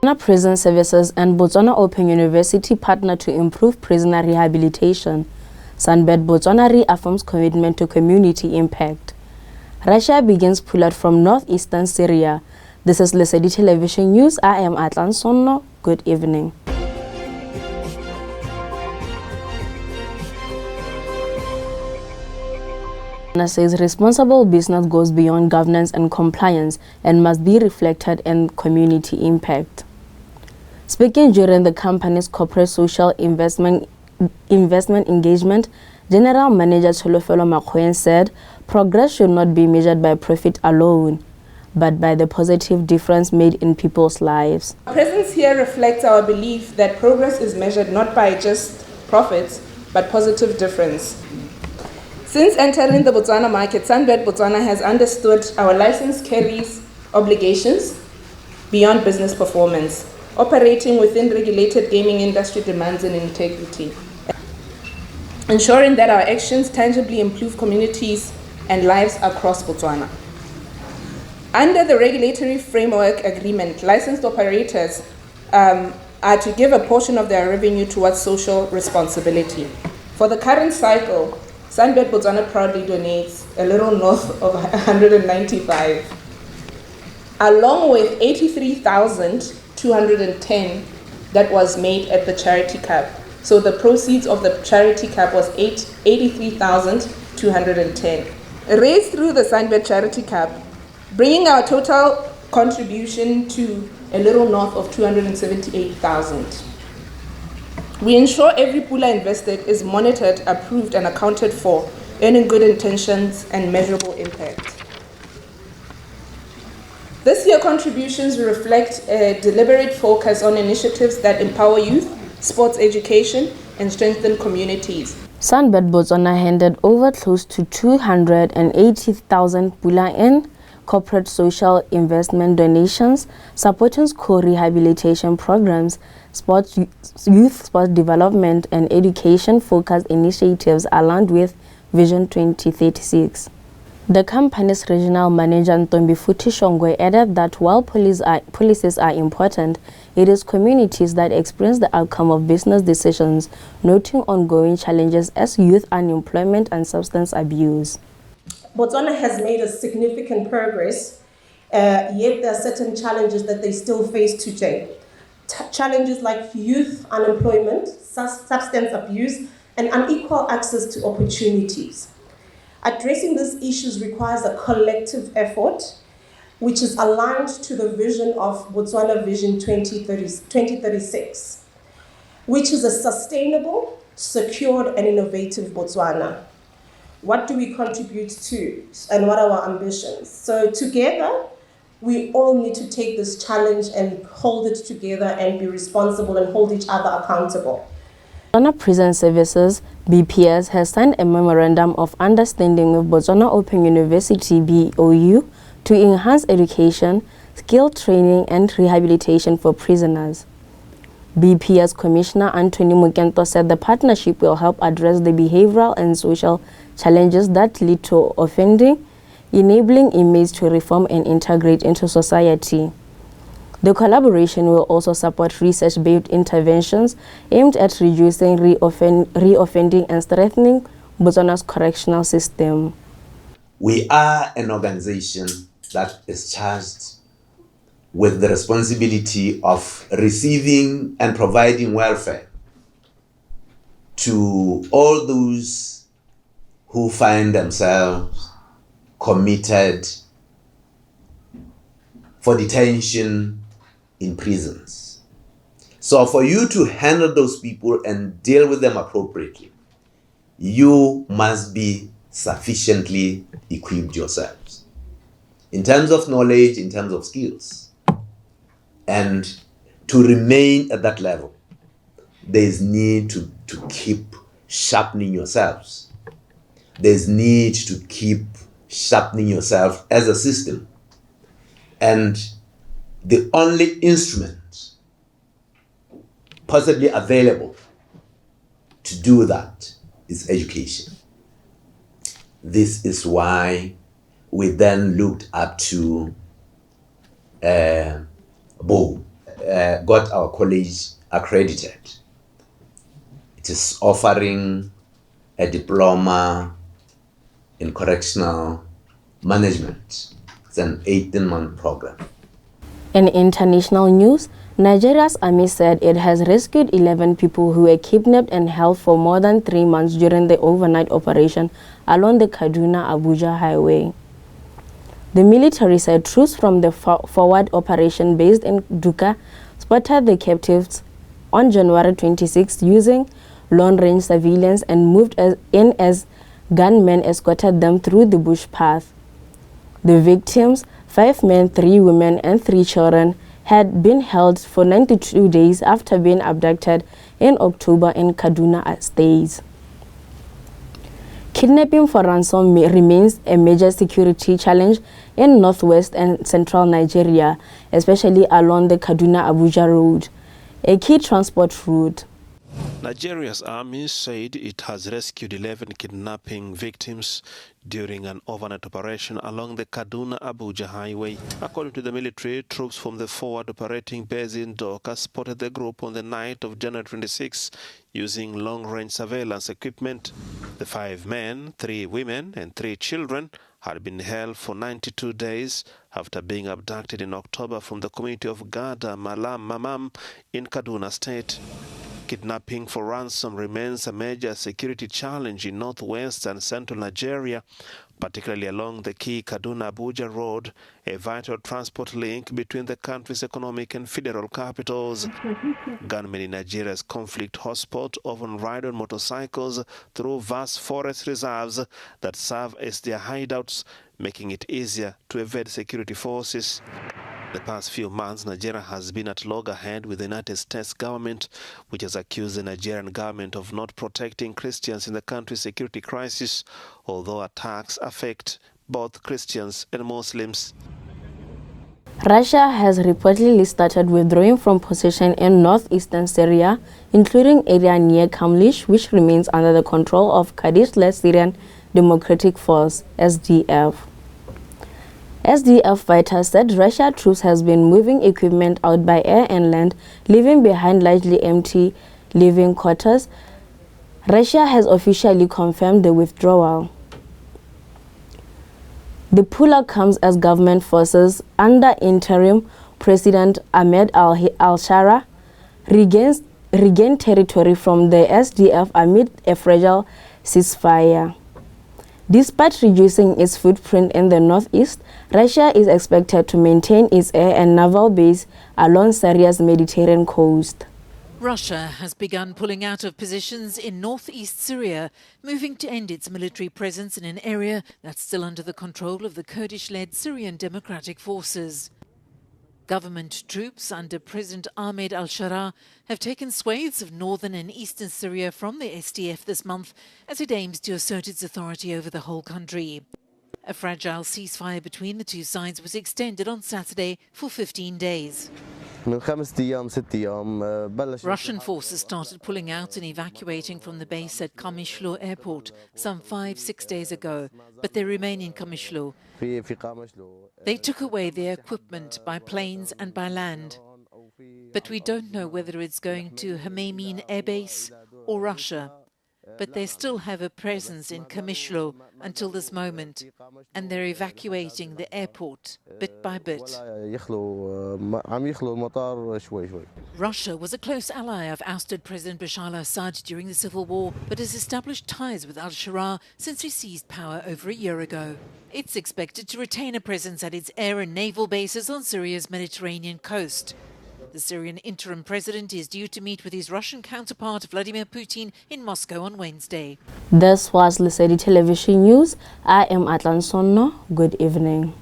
Botswana Prison Services and Botswana Open University partner to improve prisoner rehabilitation. Sunbet Botswana reaffirms commitment to community impact. Russia begins pullout from northeastern Syria. This is Lesedi Television News. I am Atlan Sonno. Good evening. Says responsible business goes beyond governance and compliance and must be reflected in community impact. Speaking during the company's corporate social investment engagement, General Manager Cholofelo Makhoen said progress should not be measured by profit alone, but by the positive difference made in people's lives. Our presence here reflects our belief that progress is measured not by just profits, but positive difference. Since entering the Botswana market, Sunbet Botswana has understood our license carries obligations beyond business performance, operating within regulated gaming industry demands and integrity, ensuring that our actions tangibly improve communities and lives across Botswana. Under the regulatory framework agreement, licensed operators are to give a portion of their revenue towards social responsibility. For the current cycle, Sunbet Botswana proudly donates a little north of 195, along with 83,210 that was made at the charity cap. So the proceeds of the charity cap was 83,210. Raised through the Sunbet charity cap, bringing our total contribution to a little north of 278,000. We ensure every pula invested is monitored, approved, and accounted for, earning good intentions and measurable impact. This year, contributions reflect a deliberate focus on initiatives that empower youth, sports education, and strengthen communities. Sunbet Botswana handed over close to 280,000 pula in corporate social investment donations, supporting school rehabilitation programs, youth sport development, and education-focused initiatives aligned with Vision 2036. The company's regional manager, Ntombi Futhi Shongwe, added that while policies are important, it is communities that experience the outcome of business decisions, noting ongoing challenges as youth unemployment and substance abuse. Botswana has made a significant progress, yet there are certain challenges that they still face today. Challenges like youth unemployment, substance abuse, and unequal access to opportunities. Addressing these issues requires a collective effort, which is aligned to the vision of Botswana Vision 2036, which is a sustainable, secured, and innovative Botswana. What do we contribute to, and what are our ambitions? So together, we all need to take this challenge and hold it together and be responsible and hold each other accountable. Botswana Prison Services, BPS, has signed a memorandum of understanding with Botswana Open University, BOU, to enhance education, skill training, and rehabilitation for prisoners. BPS Commissioner Anthony Mukento said the partnership will help address the behavioral and social challenges that lead to offending, enabling inmates to reform and integrate into society. The collaboration will also support research-based interventions aimed at reducing reoffending and strengthening Botswana's correctional system. We are an organization that is charged with the responsibility of receiving and providing welfare to all those who find themselves committed for detention in prisons. So for you to handle those people and deal with them appropriately, you must be sufficiently equipped yourselves in terms of knowledge, in terms of skills. And to remain at that level, there is need to keep sharpening yourselves. There's need to keep sharpening yourself as a system. And the only instrument possibly available to do that is education. This is why we then looked up to BOU, got our college accredited. It is offering a diploma in correctional management. It's an 18-month program. In international news, Nigeria's army said it has rescued 11 people who were kidnapped and held for more than 3 months during the overnight operation along the Kaduna-Abuja highway. The military said troops from the forward operation based in Duka spotted the captives on January 26 using long-range surveillance and moved in as gunmen escorted them through the bush path. The victims, 5 men, 3 women and 3 children, had been held for 92 days after being abducted in October in Kaduna State. Kidnapping for ransom remains a major security challenge in northwest and central Nigeria, especially along the Kaduna-Abuja road, a key transport route. Nigeria's army said it has rescued 11 kidnapping victims during an overnight operation along the Kaduna-Abuja highway. According to the military, troops from the forward operating base in Doka spotted the group on the night of January 26 using long-range surveillance equipment. The 5 men, 3 women and 3 children had been held for 92 days after being abducted in October from the community of Gada Malam Mamam in Kaduna State. Kidnapping for ransom remains a major security challenge in northwest and central Nigeria, particularly along the key Kaduna-Abuja road, a vital transport link between the country's economic and federal capitals. Gunmen in Nigeria's conflict hotspot often ride on motorcycles through vast forest reserves that serve as their hideouts, making it easier to evade security forces. The past few months, Nigeria has been at loggerhead with the United States government, which has accused the Nigerian government of not protecting Christians in the country's security crisis, although attacks affect both Christians and Muslims. Russia has reportedly started withdrawing from position in northeastern Syria, including area near Kamlish, which remains under the control of Kurdish-led Syrian Democratic Force, SDF. SDF fighters said Russian troops has been moving equipment out by air and land, leaving behind largely empty living quarters. Russia has officially confirmed the withdrawal. The pull-out comes as government forces under interim President Ahmed al-Shara regain territory from the SDF amid a fragile ceasefire. Despite reducing its footprint in the northeast, Russia is expected to maintain its air and naval base along Syria's Mediterranean coast. Russia has begun pulling out of positions in northeast Syria, moving to end its military presence in an area that's still under the control of the Kurdish-led Syrian Democratic Forces. Government troops under President Ahmed al-Shara have taken swathes of northern and eastern Syria from the SDF this month as it aims to assert its authority over the whole country. A fragile ceasefire between the two sides was extended on Saturday for 15 days. Russian forces started pulling out and evacuating from the base at Kamishlo airport some 5-6 days ago, but they remain in Kamishlo. They took away their equipment by planes and by land, but we don't know whether it's going to Hameimin Air Base or Russia. But they still have a presence in Kamishlo until this moment, and they're evacuating the airport bit by bit. Russia was a close ally of ousted President Bashar al-Assad during the civil war, but has established ties with al-Shara since he seized power over a year ago. It's expected to retain a presence at its air and naval bases on Syria's Mediterranean coast. The Syrian interim president is due to meet with his Russian counterpart Vladimir Putin in Moscow on Wednesday. This was Lesedi Television News. I am Atlan Sonno. Good evening.